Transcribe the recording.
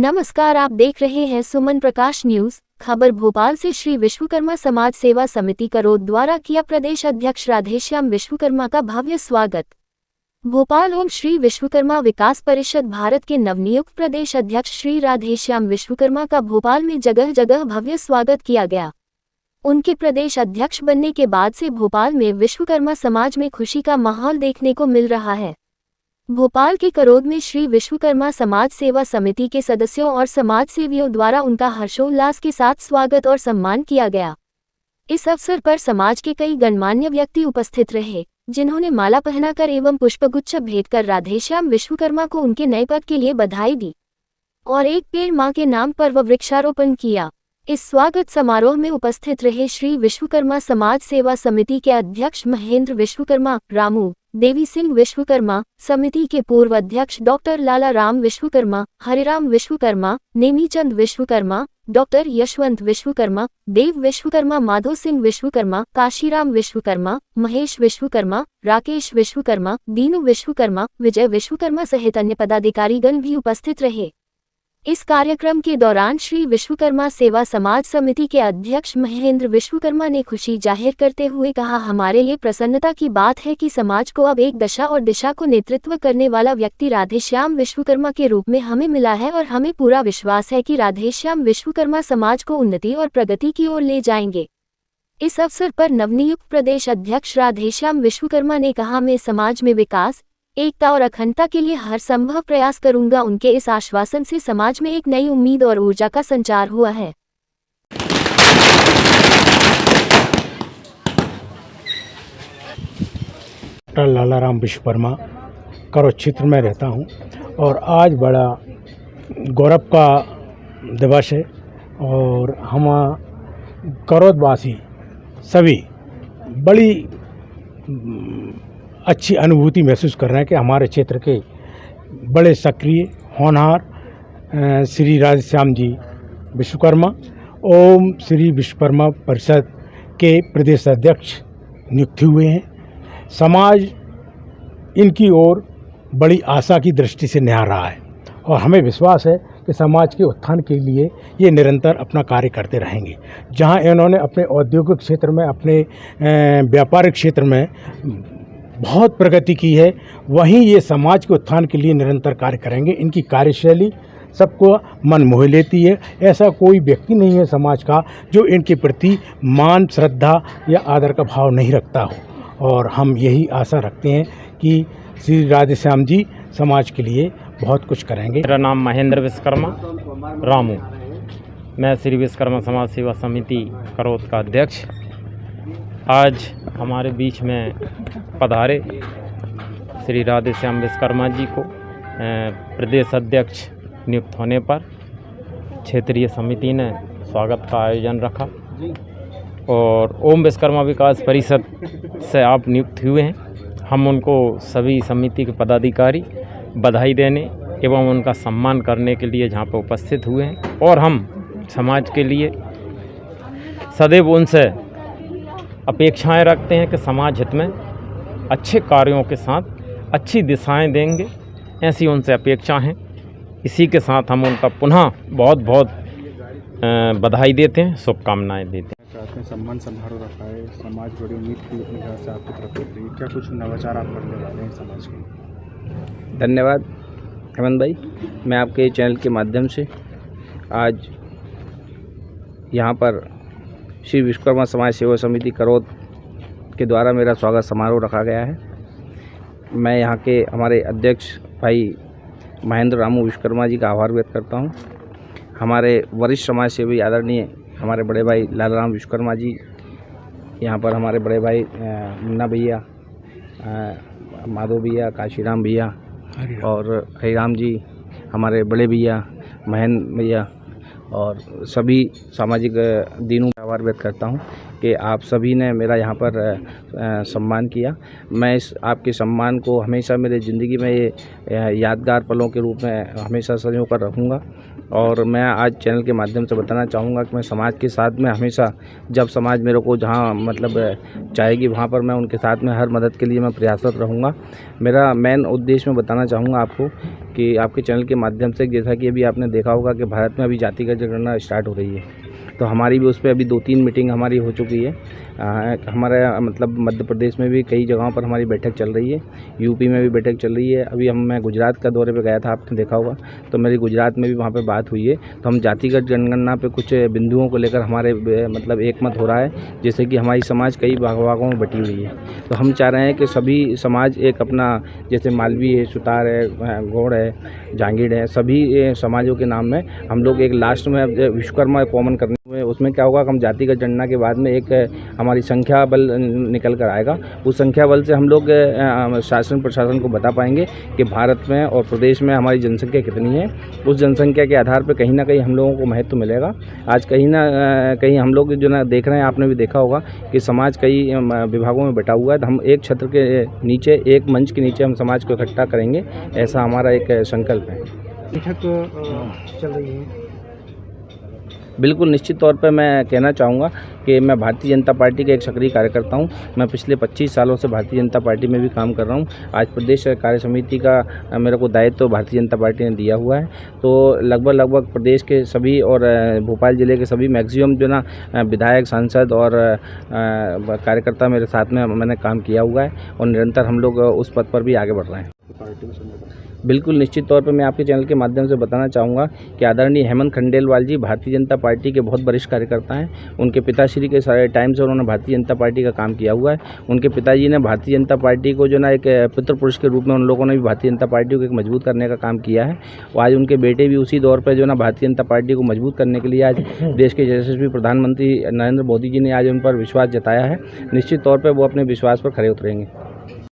नमस्कार, आप देख रहे हैं सुमन प्रकाश न्यूज। खबर भोपाल से। श्री विश्वकर्मा समाज सेवा समिति करोद द्वारा किया प्रदेश अध्यक्ष राधेश्याम विश्वकर्मा का भव्य स्वागत। भोपाल। ओम श्री विश्वकर्मा विकास परिषद भारत के नवनियुक्त प्रदेश अध्यक्ष श्री राधेश्याम विश्वकर्मा का भोपाल में जगह जगह भव्य स्वागत किया गया। उनके प्रदेश अध्यक्ष बनने के बाद से भोपाल में विश्वकर्मा समाज में खुशी का माहौल देखने को मिल रहा है। भोपाल के करोद में श्री विश्वकर्मा समाज सेवा समिति के सदस्यों और समाज सेवियों द्वारा उनका हर्षोल्लास के साथ स्वागत और सम्मान किया गया। इस अवसर पर समाज के कई गणमान्य व्यक्ति उपस्थित रहे, जिन्होंने माला पहनाकर एवं पुष्पगुच्छ भेंट कर राधेश्याम विश्वकर्मा को उनके नए पद के लिए बधाई दी और एक पेड़ मां के नाम पर वृक्षारोपण किया। इस स्वागत समारोह में उपस्थित रहे श्री विश्वकर्मा समाज सेवा समिति के अध्यक्ष महेंद्र विश्वकर्मा, रामू देवी सिंह विश्वकर्मा, समिति के पूर्व अध्यक्ष डॉक्टर लाला राम विश्वकर्मा, हरिराम विश्वकर्मा, नेमीचंद विश्वकर्मा, डॉक्टर यशवंत विश्वकर्मा, देव विश्वकर्मा, माधो सिंह विश्वकर्मा, काशीराम विश्वकर्मा, महेश विश्वकर्मा, राकेश विश्वकर्मा, दीनू विश्वकर्मा, विजय विश्वकर्मा सहित अन्य पदाधिकारीगण भी उपस्थित रहे। इस कार्यक्रम के दौरान श्री विश्वकर्मा सेवा समाज समिति के अध्यक्ष महेंद्र विश्वकर्मा ने खुशी जाहिर करते हुए कहा, हमारे लिए प्रसन्नता की बात है कि समाज को अब एक दशा और दिशा को नेतृत्व करने वाला व्यक्ति राधेश्याम विश्वकर्मा के रूप में हमें मिला है और हमें पूरा विश्वास है कि राधेश्याम विश्वकर्मा समाज को उन्नति और प्रगति की ओर ले जाएंगे। इस अवसर पर नवनियुक्त प्रदेश अध्यक्ष राधेश्याम विश्वकर्मा ने कहा, मैं समाज में विकास, एकता और अखंडता के लिए हर संभव प्रयास करूंगा। उनके इस आश्वासन से समाज में एक नई उम्मीद और ऊर्जा का संचार हुआ है। डॉक्टर लाला राम विश्वकर्मा करोद क्षेत्र में रहता हूं और आज बड़ा गौरव का दिवस है और हम करोदवासी सभी बड़ी अच्छी अनुभूति महसूस कर रहे हैं कि हमारे क्षेत्र के बड़े सक्रिय होनहार श्री राधेश्याम जी विश्वकर्मा ओम श्री विश्वकर्मा परिषद के प्रदेश अध्यक्ष नियुक्त हुए हैं। समाज इनकी ओर बड़ी आशा की दृष्टि से निहार रहा है और हमें विश्वास है कि समाज के उत्थान के लिए ये निरंतर अपना कार्य करते रहेंगे। जहां इन्होंने अपने औद्योगिक क्षेत्र में, अपने व्यापारिक क्षेत्र में बहुत प्रगति की है, वहीं ये समाज के उत्थान के लिए निरंतर कार्य करेंगे। इनकी कार्यशैली सबको मन मोह लेती है। ऐसा कोई व्यक्ति नहीं है समाज का जो इनके प्रति मान, श्रद्धा या आदर का भाव नहीं रखता हो और हम यही आशा रखते हैं कि श्री राधेश्याम जी समाज के लिए बहुत कुछ करेंगे। मेरा नाम महेंद्र विश्वकर्मा रामू, मैं श्री विश्वकर्मा समाज सेवा समिति करोद का अध्यक्ष। आज हमारे बीच में पधारे श्री राधेश्याम विश्वकर्मा जी को प्रदेश अध्यक्ष नियुक्त होने पर क्षेत्रीय समिति ने स्वागत का आयोजन रखा और ओम विश्वकर्मा विकास परिषद से आप नियुक्त हुए हैं। हम उनको सभी समिति के पदाधिकारी बधाई देने एवं उनका सम्मान करने के लिए जहाँ पर उपस्थित हुए हैं और हम समाज के लिए सदैव उनसे अपेक्षाएं रखते हैं कि समाज हित में अच्छे कार्यों के साथ अच्छी दिशाएं देंगे, ऐसी उनसे अपेक्षा हैं। इसी के साथ हम उनका पुनः बहुत बहुत बधाई देते हैं, शुभकामनाएं देते हैं। चाहते हैं सम्मान समारोह रखा है, समाज बड़ी उम्मीद की लिहाज से आपकी तरफ होती है, क्या कुछ नवाचार आप करने वाले हैं समाज के? धन्यवाद हेमंत भाई, मैं आपके चैनल के माध्यम से आज यहाँ पर श्री विश्वकर्मा समाज सेवा समिति करोद के द्वारा मेरा स्वागत समारोह रखा गया है। मैं यहाँ के हमारे अध्यक्ष भाई महेंद्र रामू विश्वकर्मा जी का आभार व्यक्त करता हूँ। हमारे वरिष्ठ समाज सेवी आदरणीय हमारे बड़े भाई लाला राम विश्वकर्मा जी, यहाँ पर हमारे बड़े भाई मुन्ना भैया, माधो भैया, काशीराम भैया और हरिराम जी, हमारे बड़े भैया महेंद्र भैया और सभी सामाजिक दीनों का आभार व्यक्त करता हूं कि आप सभी ने मेरा यहाँ पर सम्मान किया। मैं इस आपके सम्मान को हमेशा मेरे ज़िंदगी में ये यादगार पलों के रूप में हमेशा संजो कर रखूँगा और मैं आज चैनल के माध्यम से बताना चाहूँगा कि मैं समाज के साथ में हमेशा, जब समाज मेरे को जहाँ मतलब चाहेगी वहाँ पर मैं उनके साथ में हर मदद के लिए मैं प्रयासरत रहूँगा। मेरा मेन उद्देश्य मैं बताना चाहूँगा आपको कि आपके चैनल के माध्यम से, जैसा कि अभी आपने देखा होगा कि भारत में अभी जातिगत जनगणना स्टार्ट हो रही है, तो हमारी भी उस पर अभी 2-3 मीटिंग हमारी हो चुकी है। हमारे मतलब मध्य प्रदेश में भी कई जगहों पर हमारी बैठक चल रही है, यूपी में भी बैठक चल रही है। अभी मैं गुजरात का दौरे पे गया था, आपने देखा होगा, तो मेरी गुजरात में भी वहाँ पे बात हुई है। तो हम जातिगत जनगणना पे कुछ बिंदुओं को लेकर हमारे मतलब एकमत हो रहा है, जैसे कि हमारी समाज कई भागों में बटी हुई है। तो हम चाह रहे हैं कि सभी समाज एक अपना, जैसे मालवी है, सुतार है, गौड़ है, जांगीड़ है, सभी समाजों के नाम में हम लोग एक लास्ट में विश्वकर्मा कॉमन करने में, उसमें क्या होगा कि हम जातिगत जनगणना के बाद में एक हमारी संख्या बल निकल कर आएगा। उस संख्या बल से हम लोग शासन प्रशासन को बता पाएंगे कि भारत में और प्रदेश में हमारी जनसंख्या कितनी है। उस जनसंख्या के आधार पर कहीं ना कहीं हम लोगों को महत्व मिलेगा। आज कहीं ना कहीं हम लोग जो ना देख रहे हैं, आपने भी देखा होगा कि समाज कई विभागों में बटा हुआ है, तो हम एक छत्र के नीचे, एक मंच के नीचे हम समाज को इकट्ठा करेंगे, ऐसा हमारा एक संकल्प है। बैठक चल रही है। बिल्कुल निश्चित तौर पर मैं कहना चाहूँगा कि मैं भारतीय जनता पार्टी का एक सक्रिय कार्यकर्ता हूँ। मैं पिछले 25 सालों से भारतीय जनता पार्टी में भी काम कर रहा हूँ। आज प्रदेश कार्य समिति का मेरे को दायित्व तो भारतीय जनता पार्टी ने दिया हुआ है। तो लगभग प्रदेश के सभी और भोपाल ज़िले के सभी मैक्सिमम जो ना विधायक, सांसद और कार्यकर्ता मेरे साथ में मैंने काम किया हुआ है और निरंतर हम लोग उस पद पर भी आगे बढ़ रहे हैं। पार्टी में बिल्कुल निश्चित तौर पर मैं आपके चैनल के माध्यम से बताना चाहूँगा कि आदरणीय हेमंत खंडेलवाल जी भारतीय जनता पार्टी के बहुत वरिष्ठ कार्यकर्ता हैं। उनके पिताश्री के सारे टाइम से उन्होंने भारतीय जनता पार्टी का काम किया हुआ है। उनके पिताजी ने भारतीय जनता पार्टी को जो ना एक पितृ पुरुष के रूप में उन लोगों ने भी भारतीय जनता पार्टी को एक मजबूत करने का काम किया है। और आज उनके बेटे भी उसी दौर पर जो ना भारतीय जनता पार्टी को मजबूत करने के लिए आज देश के यशस्वी प्रधानमंत्री नरेंद्र मोदी जी ने आज उन पर विश्वास जताया है। निश्चित तौर पर वो अपने विश्वास पर खरे उतरेंगे।